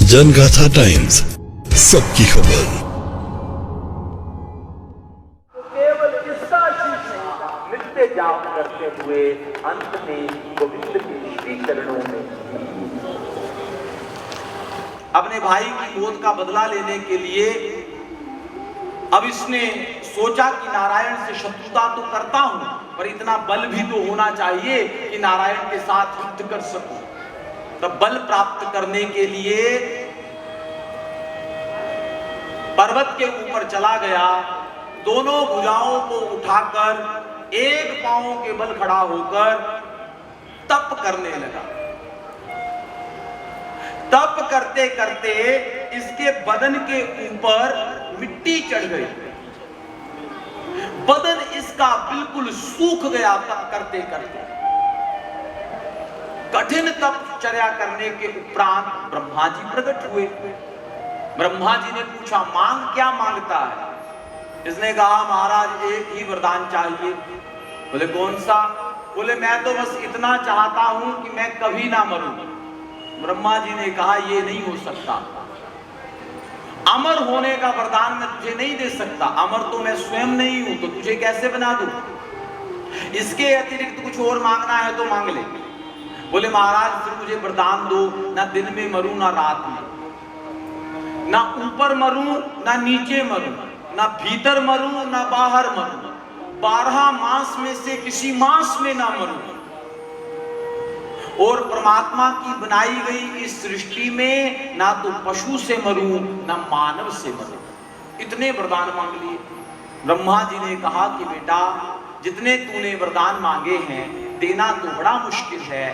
जनगाथा times, सबकी खबर। केवल इसका शीश नहीं था, मिलते जाप करते हुए अंत में गोविंद के श्री चरणों में अपने भाई की मौत का बदला लेने के लिए अब इसने सोचा कि नारायण से शत्रुता तो करता हूं, पर इतना बल भी तो होना चाहिए कि नारायण के साथ युद्ध कर सकूं। तब बल प्राप्त करने के लिए पर्वत के ऊपर चला गया, दोनों भुजाओं को उठाकर एक पांव के बल खड़ा होकर तप करने लगा। तप करते करते इसके बदन के ऊपर मिट्टी चढ़ गई, बदन इसका बिल्कुल सूख गया। तप करते करते कठिन तपचर्या करने के उपरांत ब्रह्मा जी प्रकट हुए। ब्रह्मा जी ने पूछा, मांग क्या मांगता है? इसने कहा, महाराज एक ही वरदान चाहिए। बोले कौन सा? बोले मैं तो बस इतना चाहता हूं कि मैं कभी ना मरूं। ब्रह्मा जी ने कहा, ये नहीं हो सकता, अमर होने का वरदान मैं तुझे नहीं दे सकता। अमर तो मैं स्वयं नहीं हूं, तो तुझे कैसे बना दूं? इसके अतिरिक्त कुछ और मांगना है तो मांग ले। बोले महाराज फिर मुझे वरदान दो, ना दिन में मरूं ना रात में, ना ऊपर मरूं ना नीचे मरूं, ना भीतर मरूं ना बाहर मरूं, 12 मास में से किसी मास में ना मरूं, और परमात्मा की बनाई गई इस सृष्टि में ना तो पशु से मरूं ना मानव से मरूं। इतने वरदान मांग लिए। ब्रह्मा जी ने कहा कि बेटा जितने तूने वरदान मांगे हैं देना तो बड़ा मुश्किल है,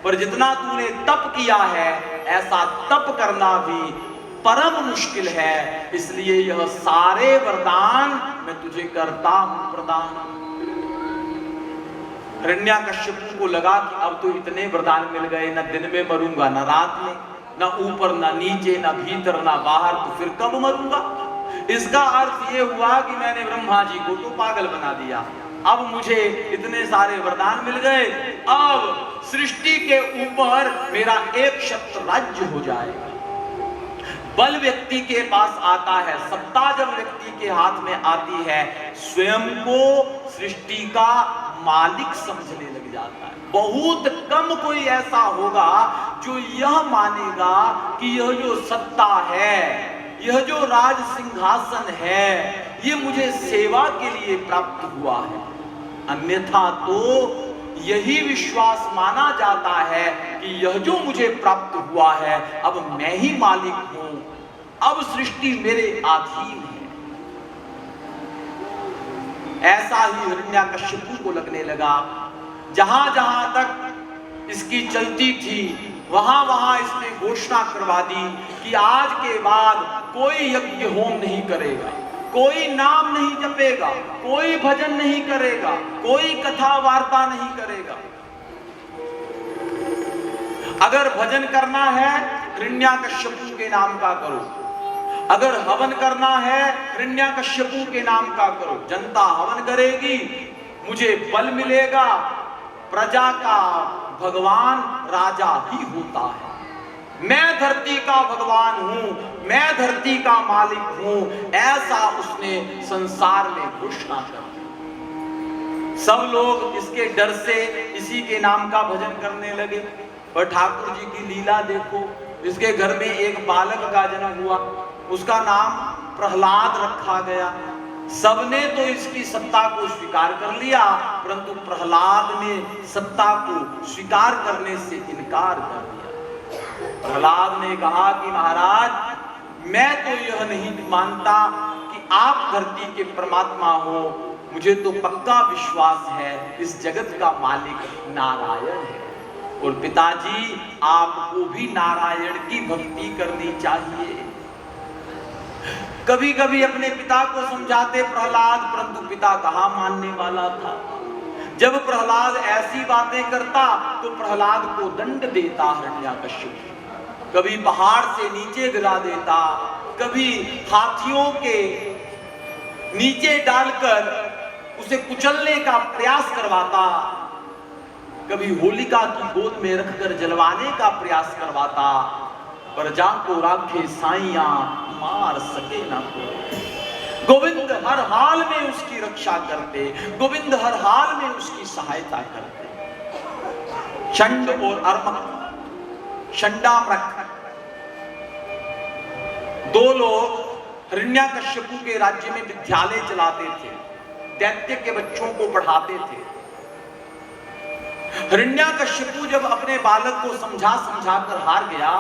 पर जितना तूने तप किया है ऐसा तप करना भी परम मुश्किल है, इसलिए यह सारे वरदान मैं तुझे करता हूं प्रदान। हिरण्याकश्यप को लगा कि अब तो इतने वरदान मिल गए, ना दिन में मरूंगा ना रात में, ना ऊपर ना नीचे ना भीतर ना बाहर, तो फिर कब मरूंगा? इसका अर्थ ये हुआ कि मैंने ब्रह्मा जी को तो पागल बना दिया। अब मुझे इतने सारे वरदान मिल गए, अब सृष्टि के ऊपर मेरा एक शत राज्य हो जाएगा। बल व्यक्ति के पास आता है, सत्ता जब व्यक्ति के हाथ में आती है, स्वयं को सृष्टि का मालिक समझने लग जाता है। बहुत कम कोई ऐसा होगा जो यह मानेगा कि यह जो सत्ता है, यह जो राज सिंहासन है, ये मुझे सेवा के लिए प्राप्त हुआ है। अन्यथा तो यही विश्वास माना जाता है कि यह जो मुझे प्राप्त हुआ है अब मैं ही मालिक हूं, अब सृष्टि मेरे अधीन है। ऐसा ही हिरण्याकश्यप को लगने लगा। जहां जहां तक इसकी चलती थी वहां वहां इसने घोषणा करवा दी कि आज के बाद कोई यज्ञ होम नहीं करेगा, कोई नाम नहीं जपेगा, कोई भजन नहीं करेगा, कोई कथा वार्ता नहीं करेगा। अगर भजन करना है हिरण्याकश्यप के नाम का करो, अगर हवन करना है हिरण्याकश्यप के नाम का करो। जनता हवन करेगी, मुझे बल मिलेगा, प्रजा का भगवान राजा ही होता है। मैं धरती का भगवान हूं, मैं धरती का मालिक हूं, ऐसा उसने संसार में घोषणा कर दी। सब लोग इसके डर से इसी के नाम का भजन करने लगे। और ठाकुर जी की लीला देखो, इसके घर में एक बालक का जन्म हुआ, उसका नाम प्रहलाद रखा गया। सबने तो इसकी सत्ता को स्वीकार कर लिया, परंतु प्रहलाद ने सत्ता को स्वीकार करने से इनकार कर दिया। प्रहलाद ने कहा कि महाराज मैं तो यह नहीं मानता कि आप धरती के परमात्मा हो, मुझे तो पक्का विश्वास है इस जगत का मालिक नारायण है, और पिताजी आपको भी नारायण की भक्ति करनी चाहिए। कभी कभी अपने पिता को समझाते प्रहलाद, परंतु पिता कहाँ मानने वाला था। जब प्रहलाद ऐसी बातें करता तो प्रहलाद को दंड देता हिरण्याकश्यप। कभी पहाड़ से नीचे गिरा देता, कभी हाथियों के नीचे डालकर उसे कुचलने का प्रयास करवाता, कभी होलिका की गोद में रखकर जलवाने का प्रयास करवाता, पर जाको राखे साइया मार सके ना कोई। गोविंद हर हाल में उसकी रक्षा करते, गोविंद हर हाल में उसकी सहायता करते। चंड और अर्मक, चंडामृक, दो लोग हिरण्याकश्यपु के राज्य में विद्यालय चलाते थे, दैत्य के बच्चों को पढ़ाते थे। हिरण्याकश्यपु जब अपने बालक को समझा समझा कर हार गया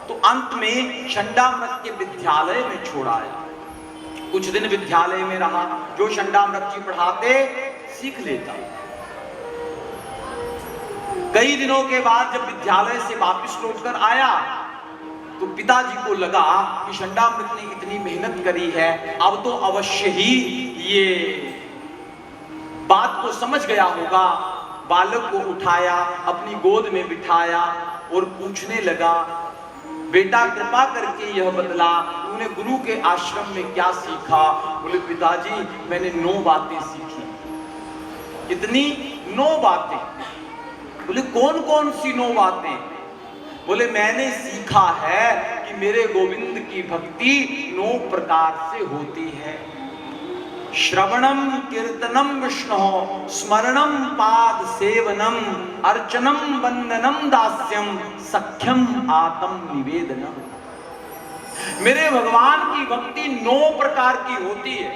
तो अंत में चंडामृक के विद्यालय में छोड़ आया। कुछ दिन विद्यालय में रहा, जो चंडामृक जी पढ़ाते सीख लेता। कई दिनों के बाद जब विद्यालय से वापस लौटकर आया तो पिताजी को लगा कि चंडामृक ने इतनी मेहनत करी है, अब तो अवश्य ही ये बात को समझ गया होगा। बालक को उठाया, अपनी गोद में बिठाया और पूछने लगा, बेटा कृपा करके यह बतला तूने गुरु के आश्रम में क्या सीखा? बोले पिताजी मैंने 9 बातें सीखी। कितनी? 9 बातें। बोले कौन कौन सी 9 बातें? बोले मैंने सीखा है कि मेरे गोविंद की भक्ति 9 प्रकार से होती है। श्रवणम कीर्तनम विष्णु, स्मरणम पाद सेवनम, अर्चनम वंदनम दास्यम, सख्यम आत्म निवेदनम। मेरे भगवान की भक्ति 9 प्रकार की होती है।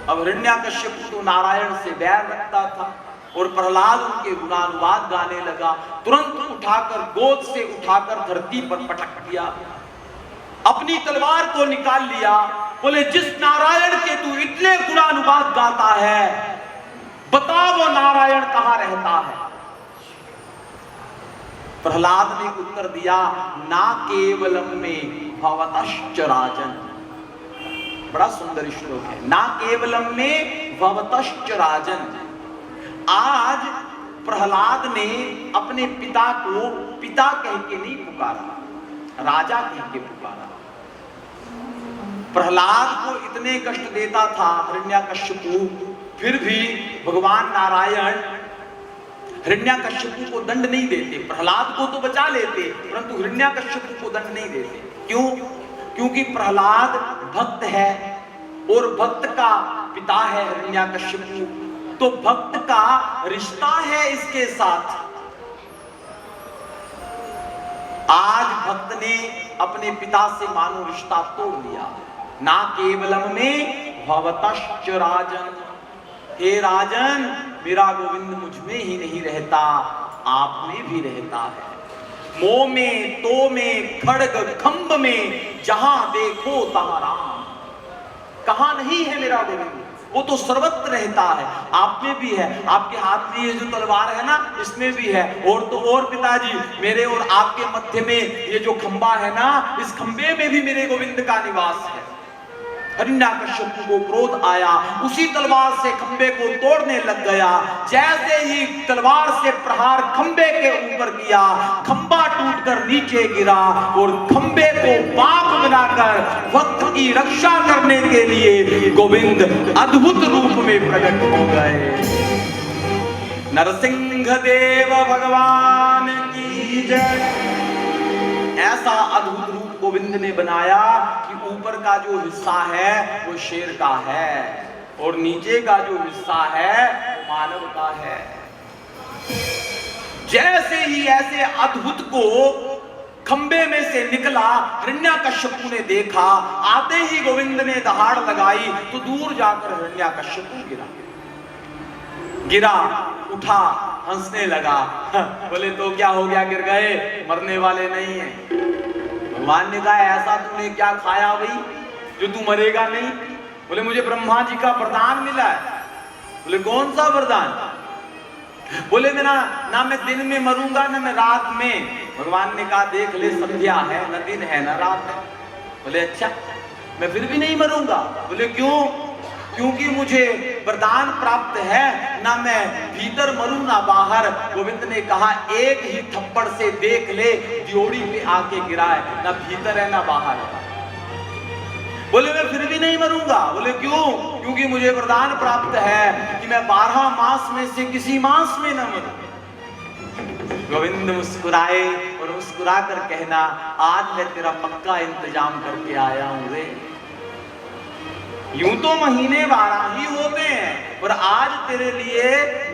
अब हिरण्याकश्यप तो नारायण से बैर रखता था और प्रहलाद उनके गुणानुवाद गाने लगा। तुरंत उठाकर, गोद से उठाकर धरती पर पटक दिया, अपनी तलवार को निकाल लिया। बोले जिस नारायण के तू इतने गुणानुवाद गाता है, बता वो नारायण कहां रहता है? प्रहलाद ने उत्तर दिया, ना केवलम में भवतश्च राजन। बड़ा सुंदर श्लोक है, ना केवलम में भवतश्च राजन। आज प्रहलाद ने अपने पिता को पिता कह के नहीं पुकारा, राजा कह के पुकारा। प्रहलाद को इतने कष्ट देता था हिरण्याकश्यपु, फिर भी भगवान नारायण हिरण्याकश्यपु को दंड नहीं देते। प्रहलाद को तो बचा लेते, परंतु हिरण्याकश्यपु को दंड नहीं देते। क्यों? क्योंकि प्रहलाद भक्त है और भक्त का पिता है हिरण्याकश्यपु, तो भक्त का रिश्ता है इसके साथ। आज भक्त ने अपने पिता से मानो रिश्ता तोड़ लिया। ना केवलम में भवतश्च राजन, हे राजन मेरा गोविंद मुझ में ही नहीं रहता, आप में भी रहता है। मोह में, तो में, खड़ग खंभ में, जहां देखो तहां राम। कहां नहीं है मेरा गोविंद? वो तो सर्वत्र रहता है, आप में भी है। आपके हाथ में ये जो तलवार है ना, इसमें भी है। और तो और पिताजी, मेरे और आपके मध्य में ये जो खंबा है ना, इस खंबे में भी मेरे गोविंद का निवास है। हिरण्याकश्यपु को क्रोध आया, उसी तलवार से खंबे को तोड़ने लग गया। जैसे ही तलवार से प्रहार खंबे के ऊपर किया, खंबा टूटकर नीचे गिरा और खंबे को पाप बनाकर भक्त की रक्षा करने के लिए गोविंद अद्भुत रूप में प्रकट हो गए। नरसिंह देव भगवान की जय। ऐसा अद्भुत रूप गोविंद ने बनाया कि ऊपर का जो हिस्सा है वो शेर का है और नीचे का जो हिस्सा है वो मानव का है। जैसे ही ऐसे अद्भुत को खंबे में से निकला हिरण्याकश्यपु ने देखा, आते ही गोविंद ने दहाड़ लगाई तो दूर जाकर हिरण्याकश्यपु गिरा, उठा, हंसने लगा। बोले तो क्या हो गया, गिर गए, मरने वाले नहीं है। भगवान ने कहा ऐसा तूने क्या खाया भाई जो तू मरेगा नहीं? बोले मुझे ब्रह्मा जी का वरदान मिला है। बोले कौन सा वरदान? बोले मैं ना मैं दिन में मरूंगा ना मैं रात में। भगवान ने कहा देख ले, संध्या है, न दिन है न रात है। बोले अच्छा, मैं फिर भी नहीं मरूंगा। बोले क्यों? क्योंकि मुझे वरदान प्राप्त है, ना मैं भीतर मरूं ना बाहर। गोविंद ने कहा एक ही थप्पड़ से देख ले, दियोड़ी पे आके गिरा है, ना भीतर है ना बाहर है। बोले मैं फिर भी नहीं मरूंगा। बोले क्यों? क्योंकि मुझे वरदान प्राप्त है कि मैं 12 मास में से किसी मास में न मरूं। गोविंद मुस्कुराए और मुस्कुरा कर कहना, आज मैं तेरा पक्का इंतजाम करके आया हूं रे। यूं तो महीने 12 ही होते हैं, पर आज तेरे लिए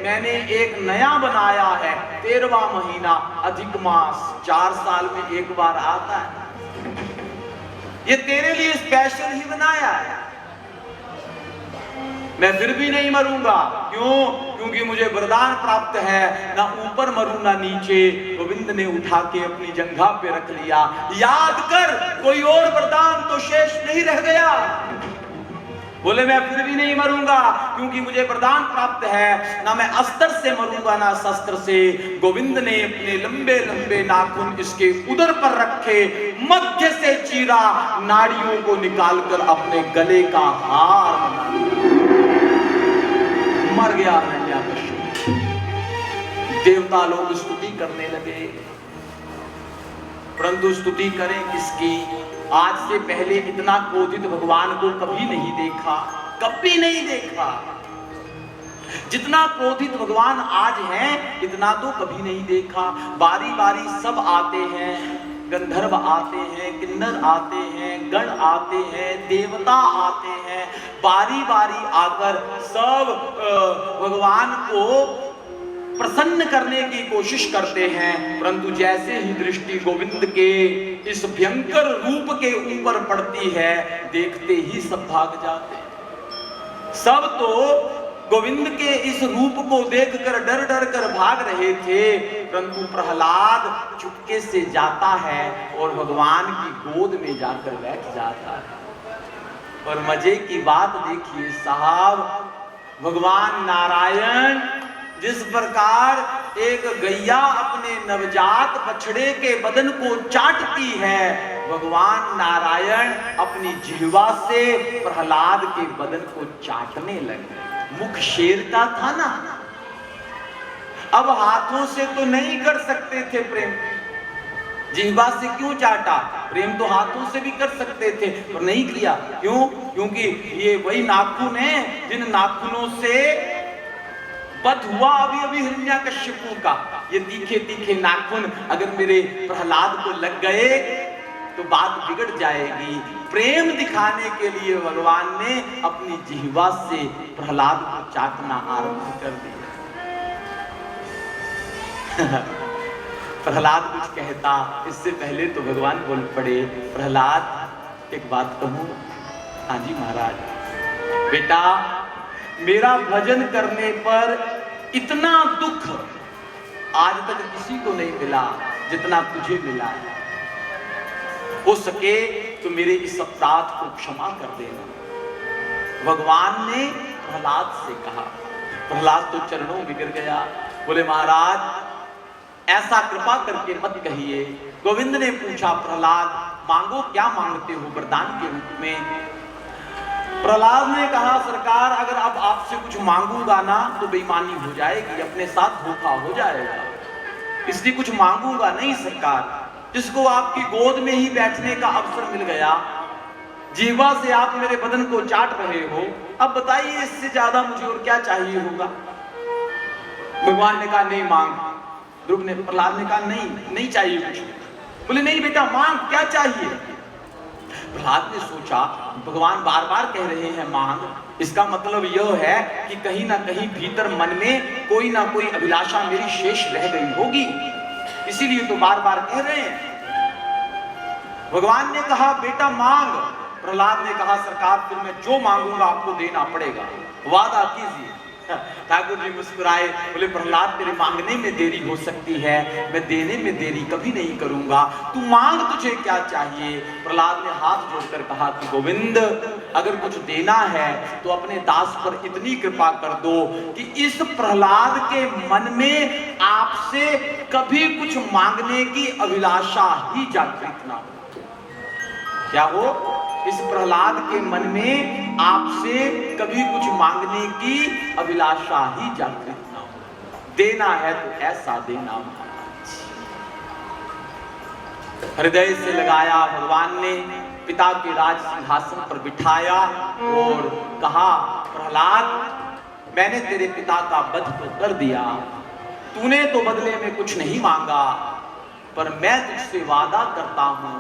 मैंने एक नया बनाया है, 13वां महीना अधिक मास, 4 साल में एक बार आता है। ये तेरे लिए स्पेशल ही बनाया है। मैं फिर भी नहीं मरूंगा। क्यों? क्योंकि मुझे वरदान प्राप्त है, ना ऊपर मरूं ना नीचे। गोविंद ने उठा के अपनी जंघा पे रख लिया। याद कर, कोई और वरदान तो शेष नहीं रह गया। बोले मैं फिर भी नहीं मरूंगा, क्योंकि मुझे वरदान प्राप्त है, ना मैं अस्त्र से मरूंगा ना शस्त्र से। गोविंद ने अपने लंबे लंबे नाखून इसके उदर पर रखे, मध्य से चीरा, नाड़ियों को निकालकर अपने गले का हार बना लिया। मर गया हिरण्यकश्यप। देवता लोग स्तुति करने लगे, परंतु स्तुति करें किसकी? आज से पहले इतना क्रोधित भगवान को कभी नहीं देखा, कभी नहीं देखा। जितना क्रोधित भगवान आज हैं, इतना तो कभी नहीं देखा। बारी बारी सब आते हैं, गंधर्व आते हैं, किन्नर आते हैं, गण आते हैं, देवता आते हैं। बारी बारी आकर सब भगवान को प्रसन्न करने की कोशिश करते हैं, परंतु जैसे ही दृष्टि गोविंद के इस भयंकर रूप के ऊपर पड़ती है, देखते ही सब भाग जाते हैं। सब तो गोविंद के इस रूप को देखकर डर डर कर भाग रहे थे, परंतु प्रहलाद चुपके से जाता है और भगवान की गोद में जाकर बैठ जाता है। और मजे की बात देखिए साहब, भगवान नारायण जिस प्रकार एक गैया अपने नवजात बछड़े के बदन को चाटती है, भगवान नारायण अपनी जिह्वा से प्रहलाद के बदन को चाटने लगे। मुख शेर का था ना, अब हाथों से तो नहीं कर सकते थे प्रेम, जिह्वा से क्यों चाटा? प्रेम तो हाथों से भी कर सकते थे, पर नहीं किया। क्यों? क्योंकि ये वही नाखून है जिन नाखूनों से वध हुआ अभी अभी हिरण्यकश्यपु का। ये तीखे तीखे नाखून अगर मेरे प्रहलाद को लग गए तो बात बिगड़ जाएगी। प्रेम दिखाने के लिए भगवान ने अपनी जिह्वा से प्रहलाद को चाटना आरंभ कर दिया। प्रहलाद कुछ कहता, इससे पहले तो भगवान बोल पड़े, प्रहलाद एक बात कहूं? हाँ जी महाराज। बेटा, मेरा भजन करने पर इतना दुख आज तक किसी को नहीं मिला जितना तुझे मिला है। हो सके तो मेरे इस अपराध को क्षमा कर देना। भगवान ने प्रहलाद से कहा। प्रहलाद तो चरणों में गिर गया, बोले महाराज ऐसा कृपा करके मत कहिए। गोविंद ने पूछा, प्रहलाद मांगो, क्या मांगते हो वरदान के रूप में? प्रहलाद ने कहा, सरकार अगर अब आपसे कुछ मांगूंगा ना तो बेईमानी हो जाएगी, अपने साथ धोखा हो जाएगा, इसलिए कुछ मांगूंगा नहीं सरकार। जिसको आपकी गोद में ही बैठने का अवसर मिल गया, जीवा से आप मेरे बदन को चाट रहे हो, अब बताइए इससे ज्यादा मुझे और क्या चाहिए होगा? भगवान ने कहा नहीं मांग। ध्रुव ने, प्रहलाद ने कहा नहीं चाहिए कुछ। बोले नहीं बेटा मांग, क्या चाहिए? प्रहलाद ने सोचा, भगवान बार बार कह रहे हैं मांग, इसका मतलब यह है कि कहीं ना कहीं भीतर मन में कोई ना कोई अभिलाषा मेरी शेष रह गई होगी, इसीलिए तो बार बार कह रहे हैं। भगवान ने कहा बेटा मांग। प्रहलाद ने कहा सरकार फिर मैं जो मांगूंगा आपको देना पड़ेगा, वादा कीजिए। ठाकुर जी मुस्कुराए, बोले प्रहलाद तेरे मांगने में देरी हो सकती है, मैं देने में देरी कभी नहीं करूंगा, तू मांग, तुझे क्या चाहिए? प्रहलाद ने हाथ जोड़कर कहा कि गोविंद अगर कुछ देना है तो अपने दास पर इतनी कृपा कर दो कि इस प्रहलाद के मन में आपसे कभी कुछ मांगने की अभिलाषा ही जागृत ना हो। क्या हो? इस प्रहलाद के मन में आपसे कभी कुछ मांगने की अभिलाषा ही जागृत ना हो। देना है तो ऐसा देना महाराज। हृदय से लगाया भगवान ने, पिता के राज सिंहासन पर बिठाया और कहा प्रहलाद मैंने तेरे पिता का वध तो कर दिया, तूने तो बदले में कुछ नहीं मांगा, पर मैं तुझसे वादा करता हूं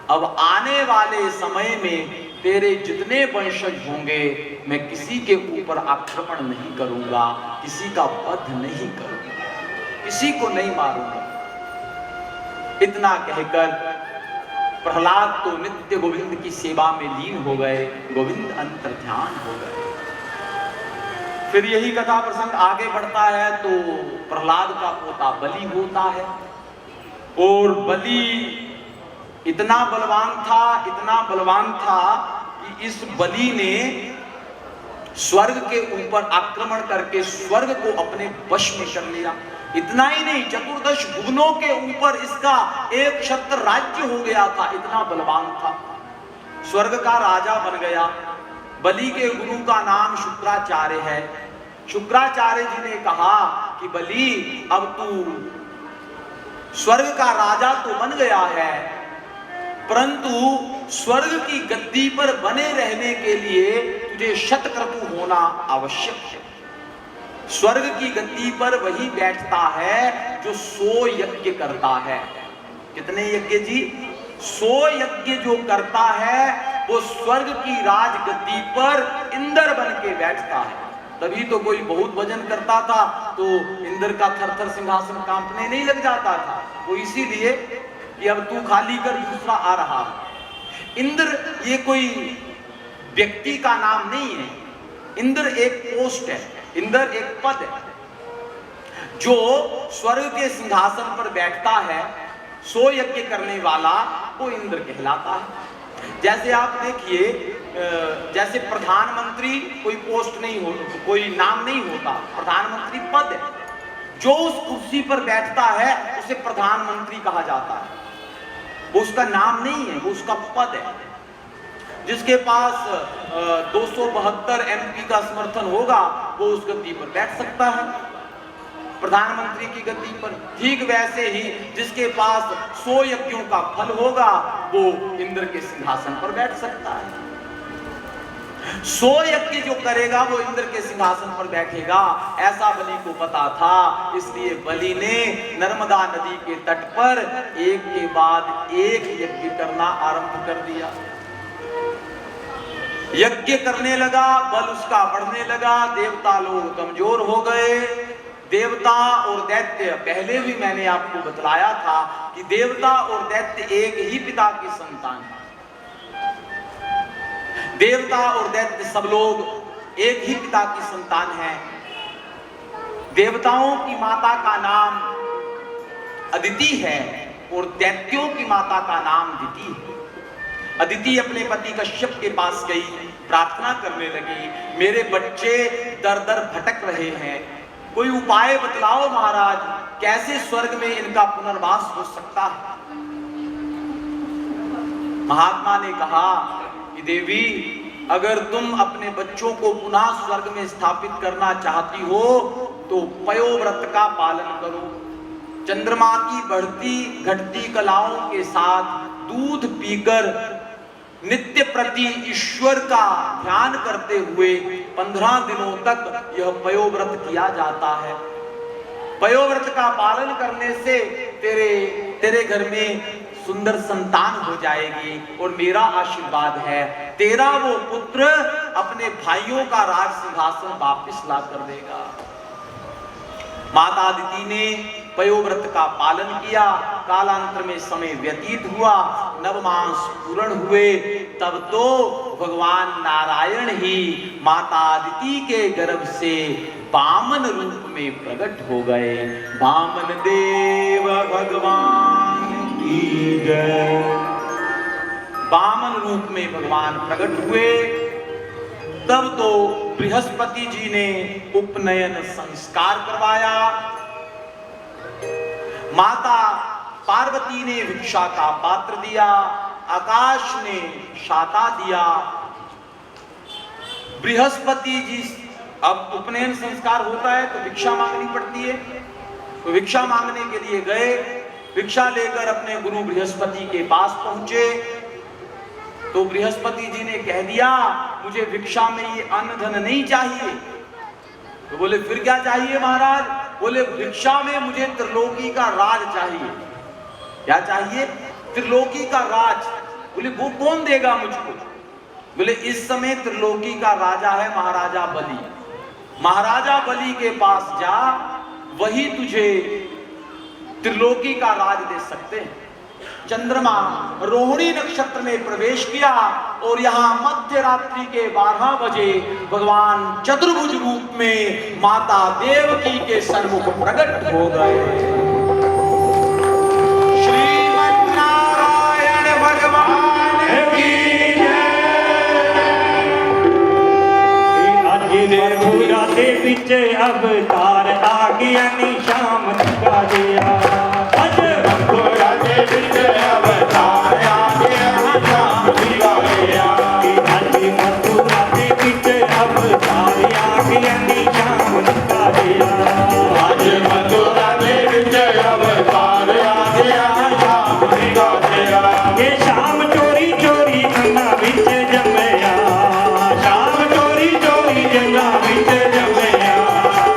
अब आने वाले समय में तेरे जितने वंशज होंगे मैं किसी के ऊपर आक्रमण नहीं करूंगा, किसी का वध नहीं करूंगा, किसी को नहीं मारूंगा। इतना कहकर प्रहलाद तो नित्य गोविंद की सेवा में लीन हो गए, गोविंद अंतर्ध्यान हो गए। फिर यही कथा प्रसंग आगे बढ़ता है तो प्रहलाद का पोता बलि होता है और बलि इतना बलवान था कि इस बलि ने स्वर्ग के ऊपर आक्रमण करके स्वर्ग को अपने वश में कर लिया। इतना ही नहीं, 14 भुवनों के ऊपर इसका एक छत्र राज्य हो गया था, इतना बलवान था। स्वर्ग का राजा बन गया। बलि के गुरु का नाम शुक्राचार्य है। शुक्राचार्य जी ने कहा कि बलि अब तू स्वर्ग का राजा तो बन गया है, परंतु स्वर्ग की गद्दी पर बने रहने के लिए तुझे शतक्रतु होना आवश्यक है। स्वर्ग की गद्दी पर वही बैठता है जो 100 यज्ञ करता है। कितने यज्ञ जी? 100 यज्ञ जो करता है वो स्वर्ग की राजगद्दी पर इंद्र बन के बैठता है। तभी तो कोई बहुत वजन करता था तो इंद्र का थर-थर सिंहासन कांपने नहीं लग जाता था। वो इसीलिए कि अब तू खाली कर, दूसरा आ रहा। इंद्र ये कोई व्यक्ति का नाम नहीं है, इंद्र एक पोस्ट है, इंद्र एक पद है। जो स्वर्ग के सिंहासन पर बैठता है, 100 यज्ञ करने वाला, वो इंद्र कहलाता है। जैसे आप देखिए, जैसे प्रधानमंत्री कोई पोस्ट नहीं हो, कोई नाम नहीं होता, प्रधानमंत्री पद है। जो उस कुर्सी पर बैठता है उसे प्रधानमंत्री कहा जाता है। वो उसका नाम नहीं है, वो उसका पद है। जिसके पास 272 MP का समर्थन होगा वो उस गद्दी पर बैठ सकता है, प्रधानमंत्री की गद्दी पर। ठीक वैसे ही जिसके पास 100 यज्ञों का फल होगा वो इंद्र के सिंहासन पर बैठ सकता है। 100 यज्ञ जो करेगा वो इंद्र के सिंहासन पर बैठेगा, ऐसा बलि को पता था। इसलिए बलि ने नर्मदा नदी के तट पर एक के बाद एक यज्ञ करना आरंभ कर दिया। यज्ञ करने लगा, बल उसका बढ़ने लगा। देवता लोग कमजोर हो गए। देवता और दैत्य, पहले भी मैंने आपको बतलाया था कि देवता और दैत्य एक ही पिता की संतान है। देवता और दैत्य सब लोग एक ही पिता की संतान हैं। देवताओं की माता का नाम अदिति है और दैत्यों की माता का नाम दिति है। अदिति अपने पति कश्यप के पास गई, प्रार्थना करने लगी, मेरे बच्चे दर दर भटक रहे हैं, कोई उपाय बतलाओ महाराज, कैसे स्वर्ग में इनका पुनर्वास हो सकता है। महात्मा ने कहा कि देवी, अगर तुम अपने बच्चों को पुनः स्वर्ग में स्थापित करना चाहती हो तो पयोव्रत का पालन करो। चंद्रमा की बढ़ती घटती कलाओं के साथ दूध पीकर नित्य प्रति ईश्वर का ध्यान करते हुए 15 दिनों तक यह पयोव्रत किया जाता है। पयोव्रत का पालन करने से तेरे घर में सुंदर संतान हो जाएगी और मेरा आशीर्वाद है, तेरा वो पुत्र अपने भाइयों का राज सिंहासन वापिस ला कर देगा। माता अदिति ने पयोव्रत का पालन किया। कालांतर में समय व्यतीत हुआ, 9 मास पूर्ण हुए, तब तो भगवान नारायण ही माता अदिति के गर्भ से वामन रूप में प्रकट हो गए। वामन देव भगवान की जय। वामन रूप में भगवान प्रकट हुए। तब तो बृहस्पति जी ने उपनयन संस्कार करवाया। माता पार्वती ने भिक्षा का पात्र दिया, आकाश ने शाता दिया। बृहस्पति जी, अब उपनयन संस्कार होता है तो भिक्षा मांगनी पड़ती है, तो भिक्षा मांगने के लिए गए। भिक्षा लेकर अपने गुरु बृहस्पति के पास पहुंचे तो बृहस्पति जी ने कह दिया, मुझे भिक्षा में ये अन्न धन नहीं चाहिए। तो बोले फिर क्या चाहिए महाराज? बोले भिक्षा में मुझे त्रिलोकी का राज चाहिए। क्या चाहिए? त्रिलोकी का राज। बोले वो कौन देगा मुझको? बोले इस समय त्रिलोकी का राजा है महाराजा बलि। महाराजा बलि के पास जा, वही तुझे त्रिलोकी का राज दे सकते हैं। चंद्रमा रोहिणी नक्षत्र में प्रवेश किया और यहाँ मध्य रात्रि के 12 बजे भगवान चतुर्भुज रूप में माता देवकी के सन्मुख प्रकट हो गए। श्रीमन्नारायण भगवान की देवपुरा दे विच अवतार आ गया नी शाम का दिया। अज देवपुरा दे विच अवतार आ गया नी शाम का दिया। अज मथुरा दे विच अवतार आ गया नी शाम का दिया। अज मथुरा दे विच अवतार आ गया नी शाम का दिया। ये शाम चोरी चोरी अन्ना विच जमया। शाम चोरी चोरी जला विच जमया।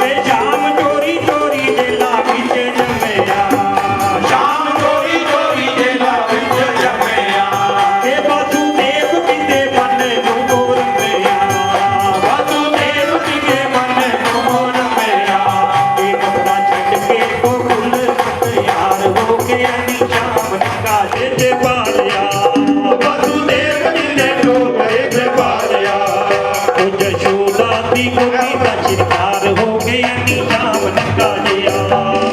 ते शाम चोरी चोरी जला विच जमया। शाम चोरी चोरी जला विच जमया। ते वासुदेव किते मन को रमया। वासुदेव किते मन को रमया। ए मथुरा छड़ के गोकुल तैयार हो गया नी शाम का दे पाया। वासुदेव किते को गए पाया। यशोदा दी गोपी का शिकार हो गया नी शाम का दिया।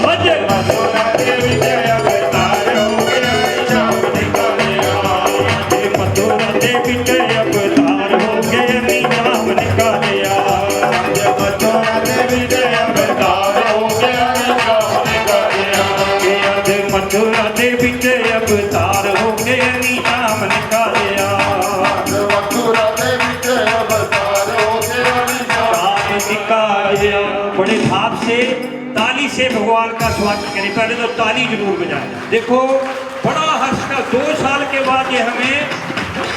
अज मथुरा दे विच अवतार हो गया नी शाम का दिया। अज मथुरा दे विच अवतार हो गया नी शाम का दिया। अज मथुरा दे विच अवतार हो गया नी शाम का दिया। अज मथुरा दे विच अवतार हो गया नी शाम का दिया। मथुरा दे विच अवतार हो गया नी शाम का दिया। बड़े भाव से ताली से भगवान का स्वागत करें। पहले तो ताली जरूर बजाएं। देखो बड़ा हर्ष का 2 साल के बाद ये हमें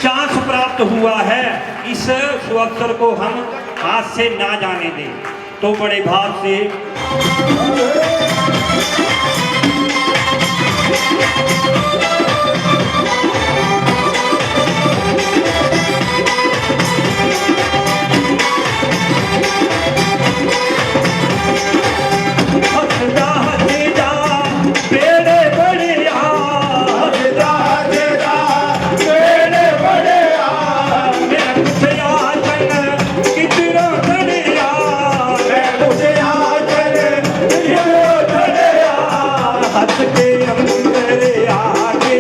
चांस प्राप्त हुआ है। इस अवसर को हम हाथ से ना जाने दें। तो बड़े भाव से हंस के अंदर आके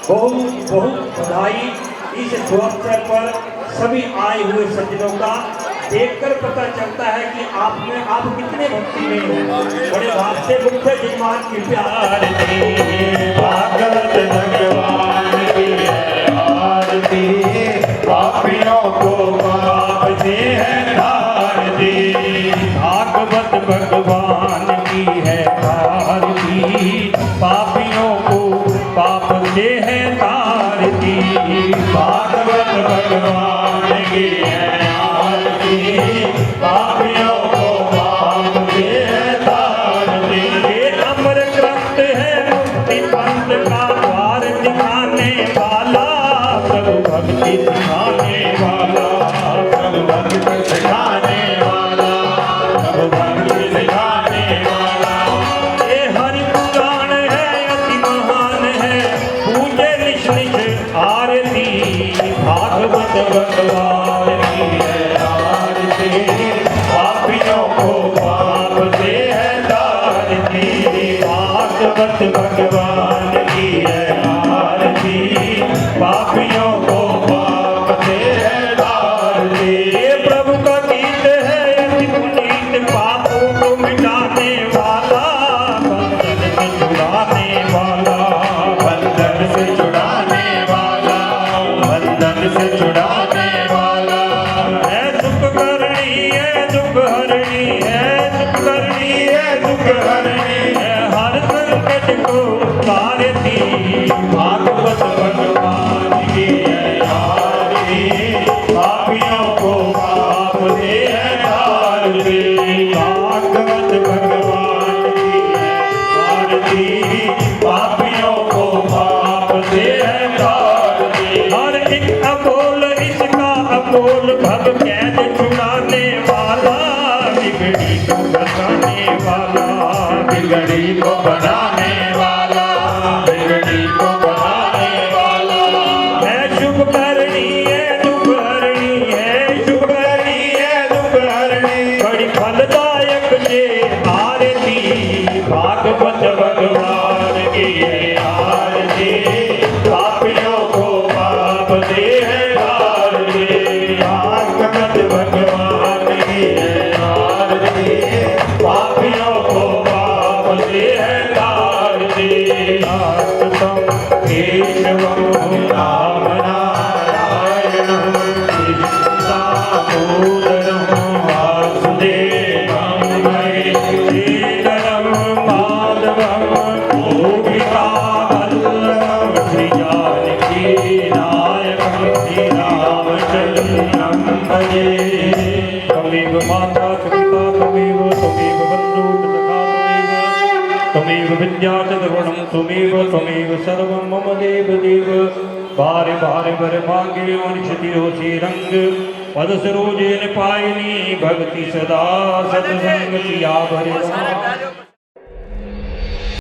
बहुत बहुत बधाई इस शुभ अवसर पर सभी आए हुए सज्जनों का देखकर पता चलता है कि आप कितने भक्ति में हो। बड़े भाव से मुख्य जजमान की प्यार भागवत भगवान की है आरती, पापियों को पाप से है तारती। भागवत भगवान की है आरती, पापियों को पाप से है तारती। भागवत भगवान की है आरती, पापियों को पाप से है तारती। ये अमर ग्रंथ है मुक्ति पंथ का द्वार दिखाने वाला, प्रभु भक्ति सिखाने वाला, प्रभु भक्ति सिखाने वाला, प्रभु भक्ति सिखाने वाला। ये हरि पुराण है अति महान है, पूजे निश निश आरती। भागवत भगवान की है आरती, पापियों को पाप से है तारती। भागवत भगवान की है आरती, पापियों को पाप से है तारती। ये प्रभु का गीत है अति पुनीत, पापों को मिटाने वाला, बंधन से छुड़ाने वाला, बंधन से छुड़ाने वाला, बंधन से छुड़ाने वाला। है सुख करनी है दुख हरणी है, सुख करनी है दुख हरणी है, हर संकट को तारती। भागवत भगवान की है आरती, पापियों को पाप से है तारती। भागवत भगवान की है आरती, पापियों को पाप से है तारती। हर एक अबोल इसका अबोल भव कैद छुड़ाने वाला, बिगड़ी को बचाने वाला, बिगड़ी को बनाने वाला, बिगड़ी को बनाने वाला। है शुभ करनी है दुख हरणी है, शुभ करनी है दुख हरणी, बड़ी फलदायक जे आरती। भागवत भगवान की है आरती, पापियों को पाप से है तारती। भागवत भगवान की है आरती, पापियों को पाप से है तारती। आत्मतम केशवं राम नारायणं, कृष्णदामोदरं वासुदेवं वै, श्रीधरं माधवं गोपिका वल्लभं, श्रीजानकी नायकं श्रीरामचन्द्रं भजे। त्वमेव माता च पिता त्वमेव, त्वमेव बन्धुः च सखा त्वमेव, त्वमेव विद्या च द्रविणं त्वमेव सर्वं मम देव देव। बारे बारे बर मांगे मनुष्य हो सी रंग, पद सरोजे न पायनी भक्ति सदा सत्संग सिया भरे राम।